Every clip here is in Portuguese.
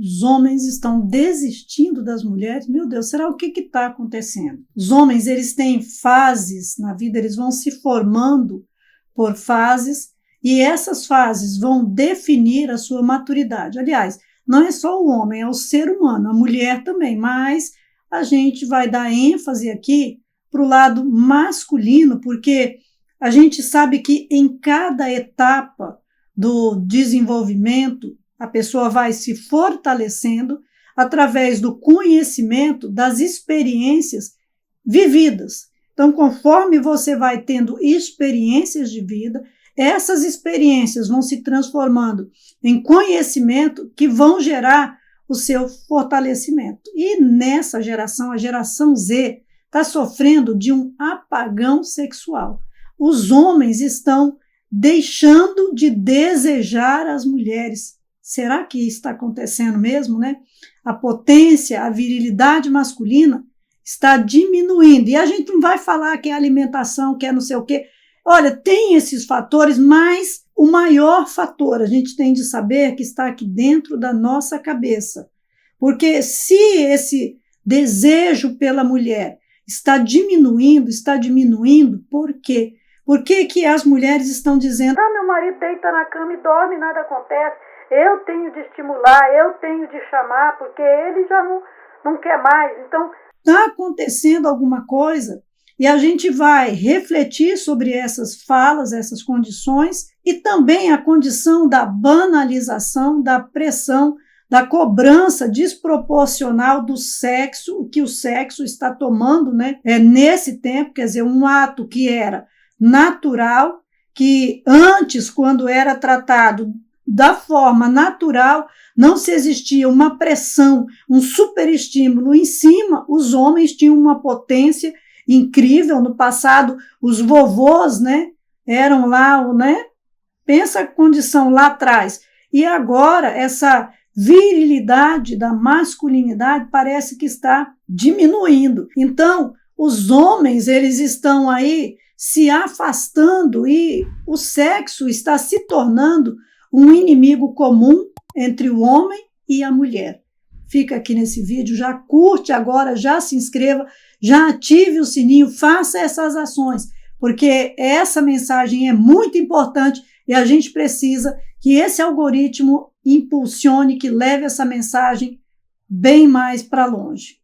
Os homens estão desistindo das mulheres. Meu Deus, será o que está acontecendo? Os homens, eles têm fases na vida, eles vão se formando por fases e essas fases vão definir a sua maturidade. Aliás, não é só o homem, é o ser humano, a mulher também, mas a gente vai dar ênfase aqui para o lado masculino, porque a gente sabe que em cada etapa do desenvolvimento, a pessoa vai se fortalecendo através do conhecimento das experiências vividas. Então, conforme você vai tendo experiências de vida, essas experiências vão se transformando em conhecimento que vão gerar o seu fortalecimento. E nessa geração, a geração Z, está sofrendo de um apagão sexual. Os homens estão deixando de desejar as mulheres. Será que isso está acontecendo mesmo, né? A potência, a virilidade masculina está diminuindo. E a gente não vai falar que é alimentação, que é não sei o quê. Olha, tem esses fatores, mas o maior fator a gente tem de saber que está aqui dentro da nossa cabeça. Porque se esse desejo pela mulher está diminuindo, por quê? Por que as mulheres estão dizendo: meu marido deita na cama e dorme, nada acontece, eu tenho de estimular, eu tenho de chamar, porque ele já não quer mais. Então, está acontecendo alguma coisa e a gente vai refletir sobre essas falas, essas condições e também a condição da banalização, da pressão, da cobrança desproporcional do sexo, que o sexo está tomando, né? Nesse tempo, quer dizer, um ato que era natural, que antes, quando era tratado da forma natural, não se existia uma pressão, um superestímulo em cima, os homens tinham uma potência incrível. No passado, os vovôs, né, eram lá, né? Pensa a condição lá atrás. E agora, essa virilidade da masculinidade parece que está diminuindo. Então, os homens, eles estão aí se afastando e o sexo está se tornando um inimigo comum entre o homem e a mulher. Fica aqui nesse vídeo, já curte agora, já se inscreva, já ative o sininho, faça essas ações, porque essa mensagem é muito importante e a gente precisa que esse algoritmo impulsione, que leve essa mensagem bem mais para longe.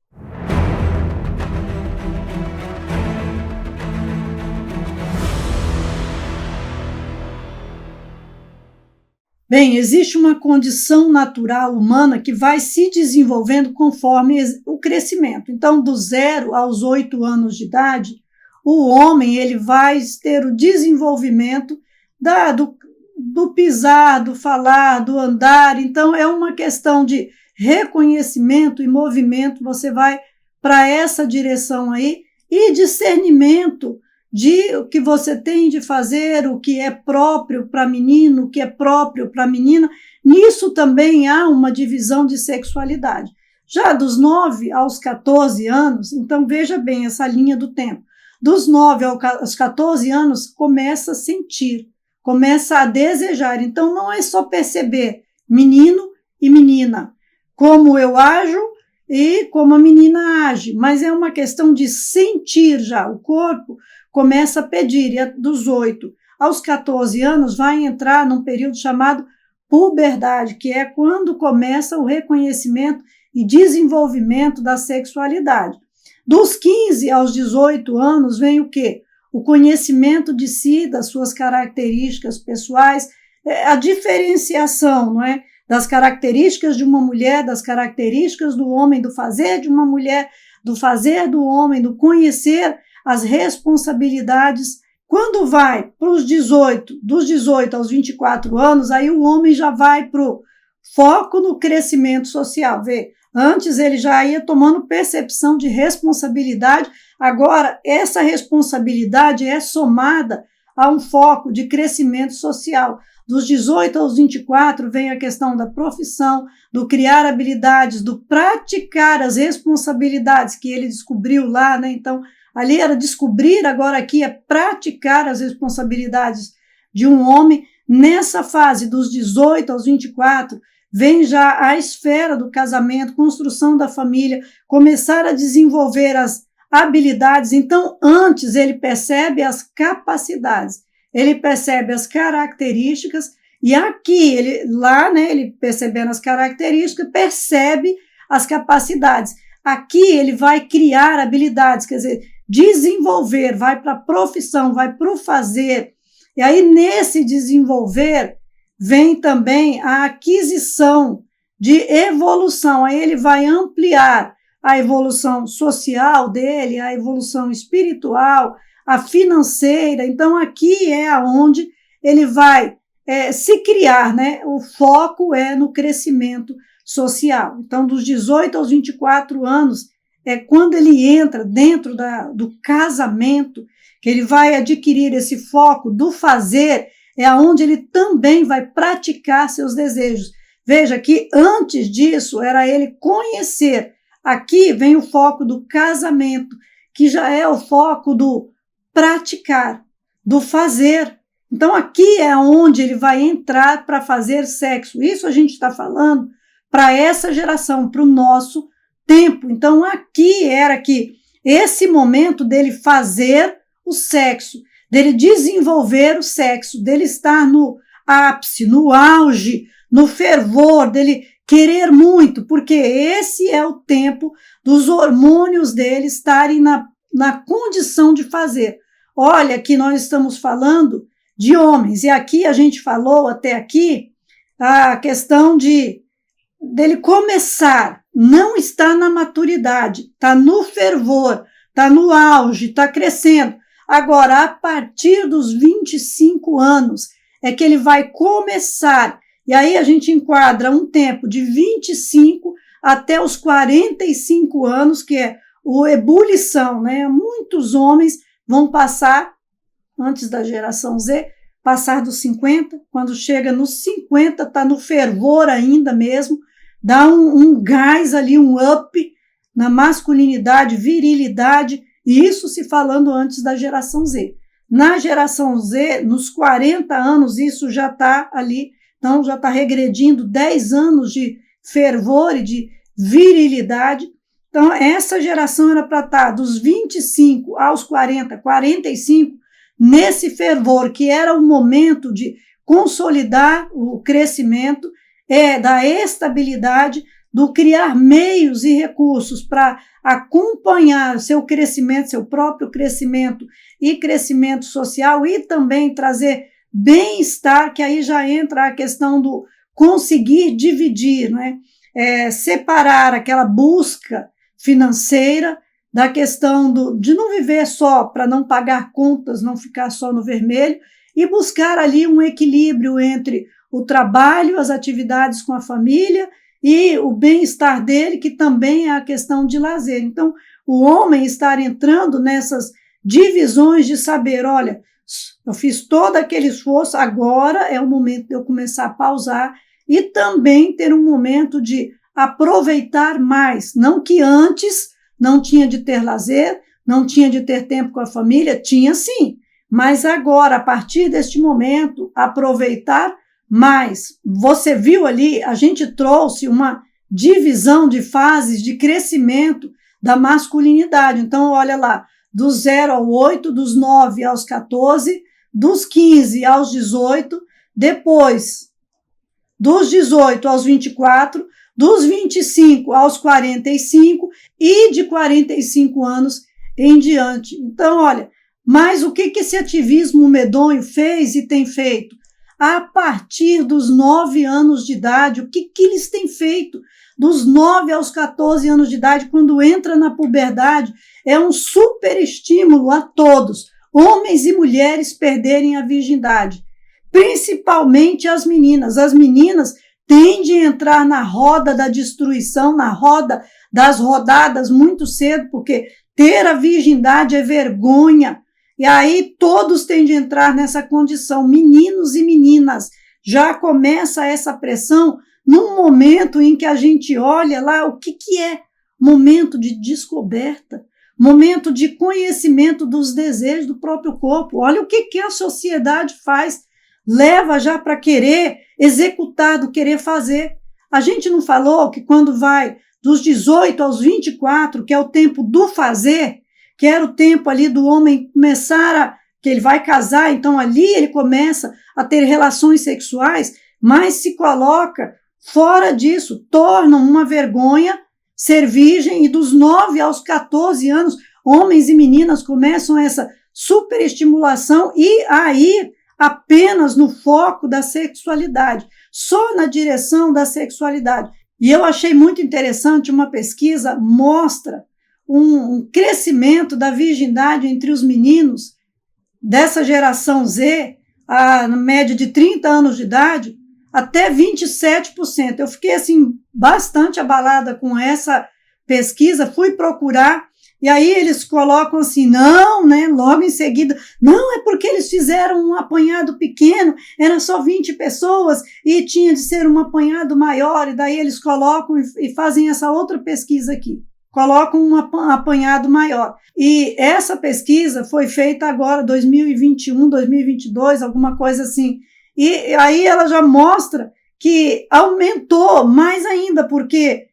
Bem, existe uma condição natural humana que vai se desenvolvendo conforme o crescimento. Então, do 0 aos 8 anos de idade, o homem ele vai ter o desenvolvimento do pisar, do falar, do andar. Então, é uma questão de reconhecimento e movimento. Você vai para essa direção aí e discernimento de o que você tem de fazer, o que é próprio para menino, o que é próprio para menina. Nisso também há uma divisão de sexualidade. Já dos 9 aos 14 anos, então veja bem essa linha do tempo, dos 9 aos 14 anos começa a sentir, começa a desejar. Então não é só perceber menino e menina, como eu ajo e como a menina age, mas é uma questão de sentir já, o corpo começa a pedir, e dos 8 aos 14 anos vai entrar num período chamado puberdade, que é quando começa o reconhecimento e desenvolvimento da sexualidade. Dos 15 aos 18 anos vem o quê? O conhecimento de si, das suas características pessoais, a diferenciação, não é? Das características de uma mulher, das características do homem, do fazer de uma mulher, do fazer do homem, do conhecer as responsabilidades. Quando vai para os 18, dos 18 aos 24 anos, aí o homem já vai para o foco no crescimento social. Vê, antes ele já ia tomando percepção de responsabilidade, agora essa responsabilidade é somada a um foco de crescimento social. Dos 18 aos 24 vem a questão da profissão, do criar habilidades, do praticar as responsabilidades que ele descobriu lá, né? Então, ali era descobrir, agora aqui é praticar as responsabilidades de um homem. Nessa fase dos 18 aos 24, vem já a esfera do casamento, construção da família, começar a desenvolver as habilidades. Então, antes ele percebe as capacidades, ele percebe as características, e aqui, ele percebendo as características, percebe as capacidades. Aqui ele vai criar habilidades, quer dizer, desenvolver, vai para a profissão, vai para o fazer. E aí, nesse desenvolver, vem também a aquisição de evolução. Aí ele vai ampliar a evolução social dele, a evolução espiritual, a financeira. Então, aqui é onde ele vai se criar, né? O foco é no crescimento social. Então, dos 18 aos 24 anos, é quando ele entra dentro do casamento, que ele vai adquirir esse foco do fazer, é onde ele também vai praticar seus desejos. Veja que antes disso era ele conhecer. Aqui vem o foco do casamento, que já é o foco do praticar, do fazer. Então aqui é onde ele vai entrar para fazer sexo. Isso a gente está falando para essa geração, para o nosso tempo. Então aqui era que esse momento dele fazer o sexo, dele desenvolver o sexo, dele estar no ápice, no auge, no fervor, dele querer muito, porque esse é o tempo dos hormônios dele estarem na condição de fazer. Olha, que nós estamos falando de homens, e aqui a gente falou até aqui a questão dele começar, não está na maturidade, está no fervor, está no auge, está crescendo. Agora, a partir dos 25 anos, é que ele vai começar, e aí a gente enquadra um tempo de 25 até os 45 anos, que é a ebulição, né? Muitos homens vão passar, antes da geração Z, passar dos 50, quando chega nos 50, está no fervor ainda mesmo, dá um gás ali, um up na masculinidade, virilidade, e isso se falando antes da geração Z. Na geração Z, nos 40 anos, isso já está ali, então já está regredindo 10 anos de fervor e de virilidade. Então, essa geração era para estar dos 25 aos 40, 45, nesse fervor, que era o momento de consolidar o crescimento, da estabilidade, do criar meios e recursos para acompanhar seu crescimento, seu próprio crescimento e crescimento social, e também trazer bem-estar, que aí já entra a questão do conseguir dividir, né? Separar aquela busca financeira da questão de não viver só para não pagar contas, não ficar só no vermelho, e buscar ali um equilíbrio entre o trabalho, as atividades com a família e o bem-estar dele, que também é a questão de lazer. Então, o homem estar entrando nessas divisões de saber, olha, eu fiz todo aquele esforço, agora é o momento de eu começar a pausar e também ter um momento de aproveitar mais, não que antes não tinha de ter lazer, não tinha de ter tempo com a família, tinha sim, mas agora, a partir deste momento, aproveitar mais. Você viu ali, a gente trouxe uma divisão de fases de crescimento da masculinidade. Então, olha lá, do 0 ao 8, dos 9 aos 14, dos 15 aos 18, depois dos 18 aos 24, dos 25 aos 45 e de 45 anos em diante. Então, olha, mas o que esse ativismo medonho fez e tem feito? A partir dos 9 anos de idade, o que eles têm feito? Dos 9 aos 14 anos de idade, quando entra na puberdade, é um super estímulo a todos, homens e mulheres, perderem a virgindade. Principalmente as meninas. As meninas tendem a entrar na roda da destruição, na roda das rodadas muito cedo, porque ter a virgindade é vergonha. E aí todos têm de entrar nessa condição, meninos e meninas. Já começa essa pressão num momento em que a gente olha lá o que é momento de descoberta, momento de conhecimento dos desejos do próprio corpo. Olha o que a sociedade faz, leva já para querer executar, do querer fazer. A gente não falou que quando vai dos 18 aos 24, que é o tempo do fazer, que era o tempo ali do homem começar que ele vai casar, então ali ele começa a ter relações sexuais, mas se coloca fora disso, torna uma vergonha ser virgem, e dos 9 aos 14 anos, homens e meninas começam essa superestimulação e a ir apenas no foco da sexualidade, só na direção da sexualidade. E eu achei muito interessante, uma pesquisa mostra um crescimento da virgindade entre os meninos dessa geração Z, na média de 30 anos de idade, até 27%. Eu fiquei assim bastante abalada com essa pesquisa, fui procurar, e aí eles colocam assim, não, né, logo em seguida, não, é porque eles fizeram um apanhado pequeno, eram só 20 pessoas e tinha de ser um apanhado maior, e daí eles colocam e fazem essa outra pesquisa aqui, colocam um apanhado maior. E essa pesquisa foi feita agora, 2021, 2022, alguma coisa assim, e aí ela já mostra que aumentou mais ainda, porque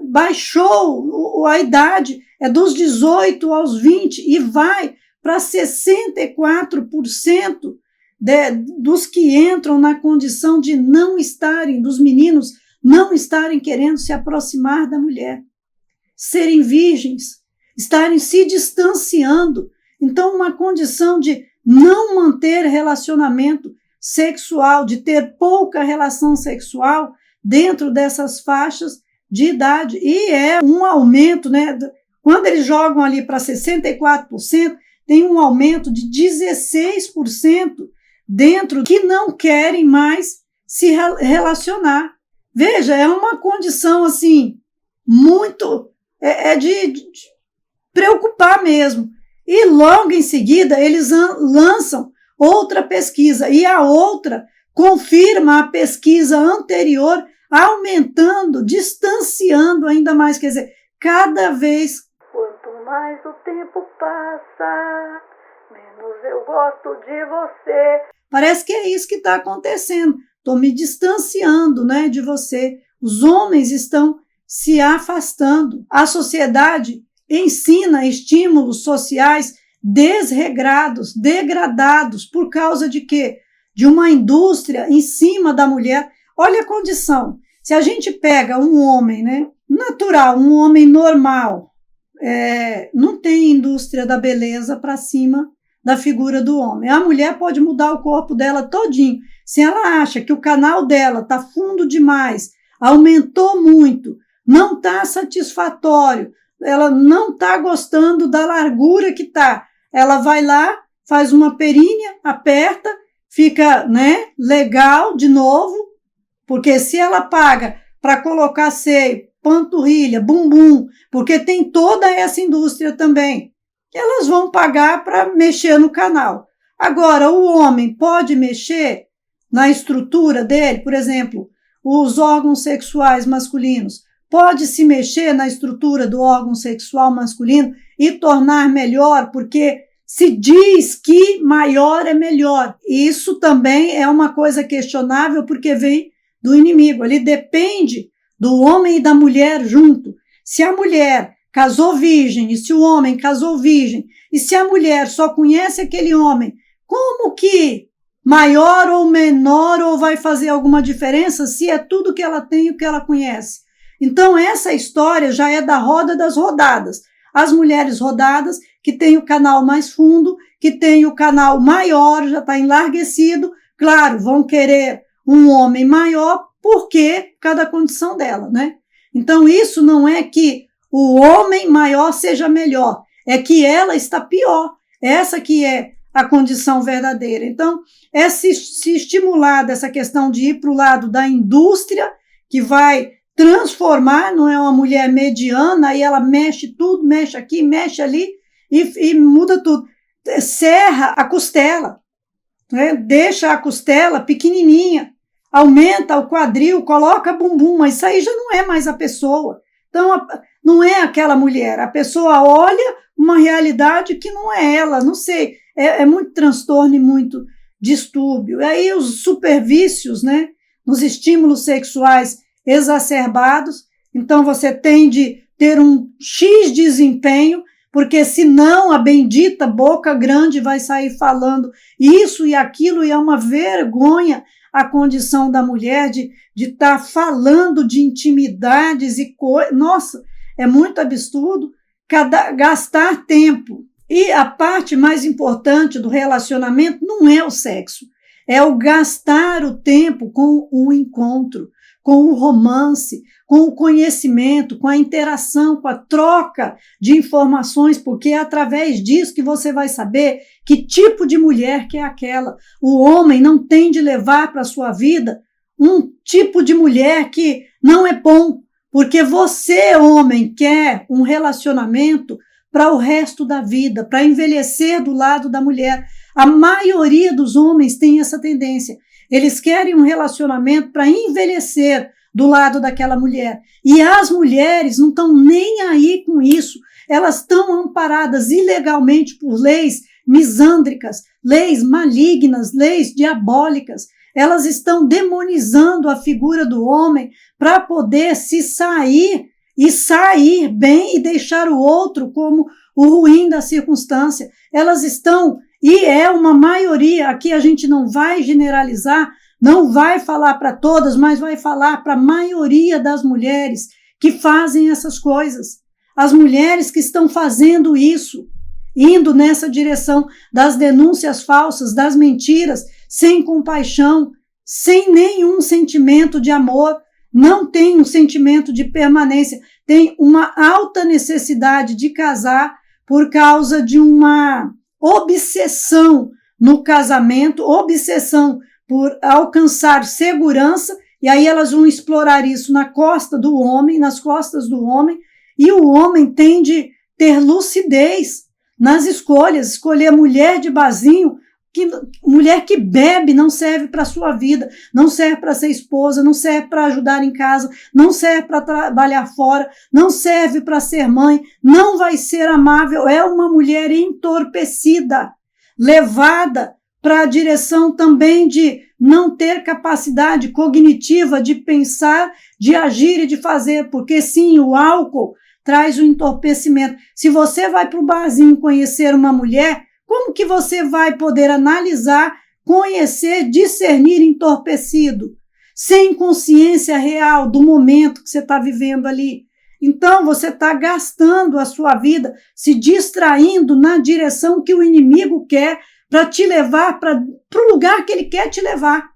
baixou a idade, é dos 18 aos 20 e vai para 64% dos que entram na condição de não estarem, dos meninos não estarem querendo se aproximar da mulher, serem virgens, estarem se distanciando. Então, uma condição de não manter relacionamento sexual, de ter pouca relação sexual dentro dessas faixas de idade. E é um aumento, né? Quando eles jogam ali para 64%, tem um aumento de 16% dentro que não querem mais se relacionar. Veja, é uma condição assim, muito, de preocupar mesmo. E logo em seguida eles lançam outra pesquisa, e a outra confirma a pesquisa anterior, aumentando, distanciando ainda mais, quer dizer, cada vez... Quanto mais o tempo passa, menos eu gosto de você. Parece que é isso que está acontecendo. Estou me distanciando, né, de você. Os homens estão se afastando. A sociedade ensina estímulos sociais desregrados, degradados, por causa de quê? De uma indústria em cima da mulher. Olha a condição. Se a gente pega um homem, né, natural, um homem normal, não tem indústria da beleza para cima da figura do homem. A mulher pode mudar o corpo dela todinho. Se ela acha que o canal dela está fundo demais, aumentou muito, não está satisfatório, ela não está gostando da largura que está, ela vai lá, faz uma perinha, aperta, fica, né, legal de novo, porque se ela paga para colocar seio, panturrilha, bumbum, porque tem toda essa indústria também, elas vão pagar para mexer no canal. Agora, o homem pode mexer na estrutura dele, por exemplo, os órgãos sexuais masculinos, pode se mexer na estrutura do órgão sexual masculino e tornar melhor, porque se diz que maior é melhor. Isso também é uma coisa questionável, porque vem do inimigo. Ele depende do homem e da mulher junto. Se a mulher casou virgem e se o homem casou virgem, e se a mulher só conhece aquele homem, como que maior ou menor ou vai fazer alguma diferença se é tudo que ela tem e o que ela conhece? Então, essa história já é da roda das rodadas. As mulheres rodadas, que tem o canal mais fundo, que tem o canal maior, já está enlarguecido, claro, vão querer um homem maior, porque cada condição dela, né? Então, isso não é que o homem maior seja melhor, é que ela está pior. Essa que é a condição verdadeira. Então, é se estimular dessa questão de ir para o lado da indústria, que vai transformar, não é uma mulher mediana, e ela mexe tudo, mexe aqui, mexe ali, e muda tudo. Serra a costela, né? Deixa a costela pequenininha, aumenta o quadril, coloca bumbum, mas isso aí já não é mais a pessoa. Então, não é aquela mulher, a pessoa olha uma realidade que não é ela, não sei, é muito transtorno e muito distúrbio. E aí os supervícios, né, nos estímulos sexuais, exacerbados, então você tem de ter um X desempenho, porque senão a bendita boca grande vai sair falando isso e aquilo, e é uma vergonha a condição da mulher de estar falando de intimidades e coisas. Nossa, é muito absurdo gastar tempo. E a parte mais importante do relacionamento não é o sexo, é o gastar o tempo com o encontro, com o romance, com o conhecimento, com a interação, com a troca de informações, porque é através disso que você vai saber que tipo de mulher que é aquela. O homem não tem de levar para a sua vida um tipo de mulher que não é bom, porque você, homem, quer um relacionamento para o resto da vida, para envelhecer do lado da mulher. A maioria dos homens tem essa tendência. Eles querem um relacionamento para envelhecer do lado daquela mulher. E as mulheres não estão nem aí com isso. Elas estão amparadas ilegalmente por leis misândricas, leis malignas, leis diabólicas. Elas estão demonizando a figura do homem para poder se sair e sair bem e deixar o outro como o ruim da circunstância. Elas estão, e é uma maioria, aqui a gente não vai generalizar, não vai falar para todas, mas vai falar para a maioria das mulheres que fazem essas coisas. As mulheres que estão fazendo isso, indo nessa direção das denúncias falsas, das mentiras, sem compaixão, sem nenhum sentimento de amor, não tem um sentimento de permanência, tem uma alta necessidade de casar por causa de uma obsessão no casamento, obsessão por alcançar segurança, e aí elas vão explorar isso na costa do homem, nas costas do homem, e o homem tem de ter lucidez nas escolhas, escolher mulher de barzinho, mulher que bebe não serve para a sua vida, não serve para ser esposa, não serve para ajudar em casa, não serve para trabalhar fora, não serve para ser mãe, não vai ser amável, é uma mulher entorpecida, levada para a direção também de não ter capacidade cognitiva de pensar, de agir e de fazer, porque sim, o álcool traz o entorpecimento. Se você vai para o barzinho conhecer uma mulher, como que você vai poder analisar, conhecer, discernir entorpecido, sem consciência real do momento que você está vivendo ali? Então, você está gastando a sua vida, se distraindo na direção que o inimigo quer, para te levar para o lugar que ele quer te levar.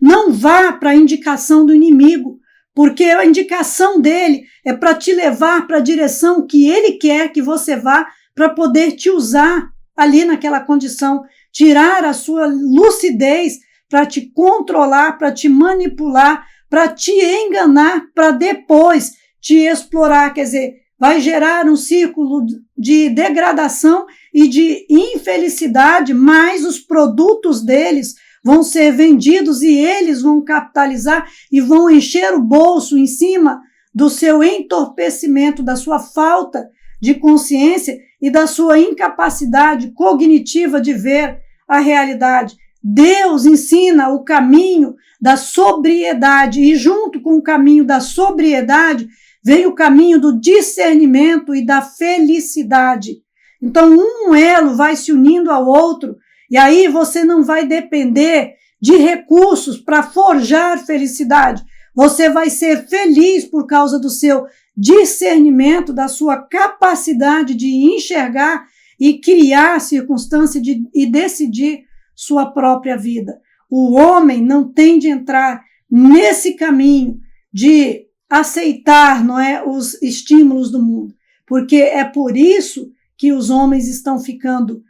Não vá para a indicação do inimigo, porque a indicação dele é para te levar para a direção que ele quer que você vá, para poder te usar ali naquela condição, tirar a sua lucidez para te controlar, para te manipular, para te enganar, para depois te explorar. Quer dizer, vai gerar um círculo de degradação e de infelicidade, mas os produtos deles vão ser vendidos e eles vão capitalizar e vão encher o bolso em cima do seu entorpecimento, da sua falta de consciência e da sua incapacidade cognitiva de ver a realidade. Deus ensina o caminho da sobriedade e junto com o caminho da sobriedade vem o caminho do discernimento e da felicidade. Então, um elo vai se unindo ao outro, e aí você não vai depender de recursos para forjar felicidade. Você vai ser feliz por causa do seu discernimento, da sua capacidade de enxergar e criar circunstâncias e decidir sua própria vida. O homem não tem de entrar nesse caminho de aceitar, não é, os estímulos do mundo, porque é por isso que os homens estão ficando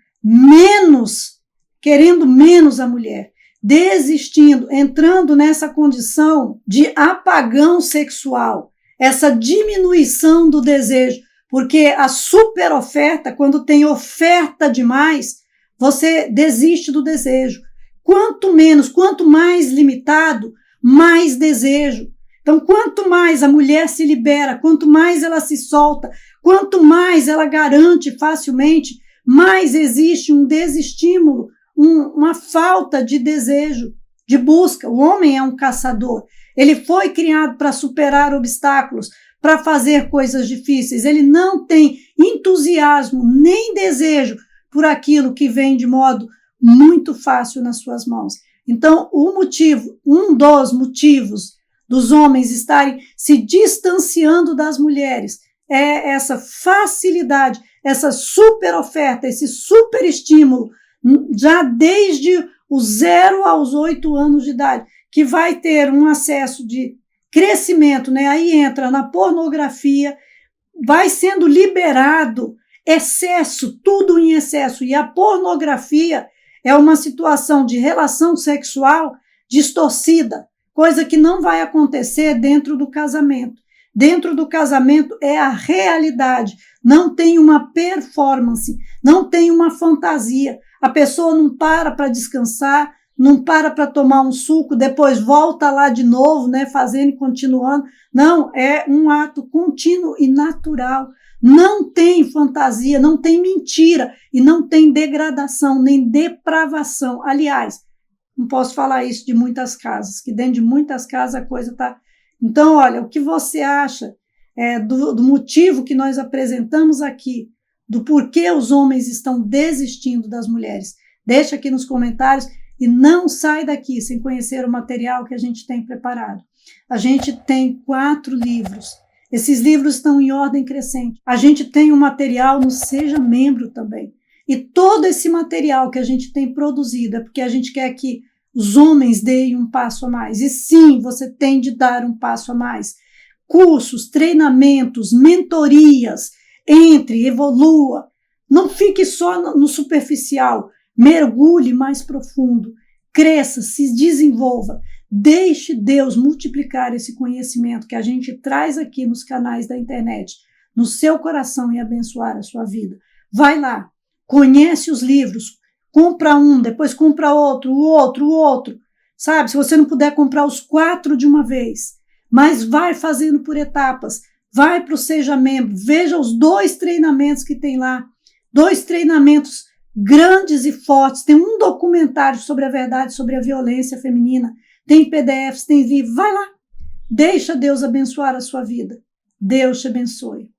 querendo menos a mulher, desistindo, entrando nessa condição de apagão sexual, essa diminuição do desejo, porque a superoferta, quando tem oferta demais, você desiste do desejo. Quanto mais limitado, mais desejo. Então, quanto mais a mulher se libera, quanto mais ela se solta, quanto mais ela garante facilmente, mais existe um desestímulo, uma falta de desejo, de busca. O homem é um caçador, Ele foi criado para superar obstáculos, para fazer coisas difíceis. Ele não tem entusiasmo nem desejo por aquilo que vem de modo muito fácil nas suas mãos. Então, um dos motivos dos homens estarem se distanciando das mulheres é essa facilidade, essa super oferta, esse super estímulo, já desde os 0 aos 8 anos de idade, que vai ter um acesso de crescimento, né? Aí entra na pornografia, vai sendo liberado excesso, tudo em excesso. E a pornografia é uma situação de relação sexual distorcida, coisa que não vai acontecer dentro do casamento. Dentro do casamento é a realidade, não tem uma performance, não tem uma fantasia. A pessoa não para descansar, não para tomar um suco, depois volta lá de novo, né, fazendo e continuando. Não, é um ato contínuo e natural. Não tem fantasia, não tem mentira e não tem degradação nem depravação. Aliás, não posso falar isso de muitas casas, que dentro de muitas casas a coisa está... Então, olha, o que você acha do motivo que nós apresentamos aqui, do porquê os homens estão desistindo das mulheres? Deixa aqui nos comentários e não sai daqui sem conhecer o material que a gente tem preparado. A gente tem 4 livros. Esses livros estão em ordem crescente. A gente tem um material no Seja Membro também. E todo esse material que a gente tem produzido é porque a gente quer que os homens deem um passo a mais. E sim, você tem de dar um passo a mais. Cursos, treinamentos, mentorias, entre, evolua. Não fique só no superficial. Mergulhe mais profundo. Cresça, se desenvolva. Deixe Deus multiplicar esse conhecimento que a gente traz aqui nos canais da internet, no seu coração e abençoar a sua vida. Vai lá, conhece os livros, compra um, depois compra outro, o outro. Sabe, se você não puder comprar os 4 de uma vez, mas vai fazendo por etapas, vai para o Seja Membro, veja os 2 treinamentos que tem lá, 2 treinamentos grandes e fortes, tem um documentário sobre a verdade, sobre a violência feminina, tem PDFs, tem livros, vai lá, deixa Deus abençoar a sua vida. Deus te abençoe.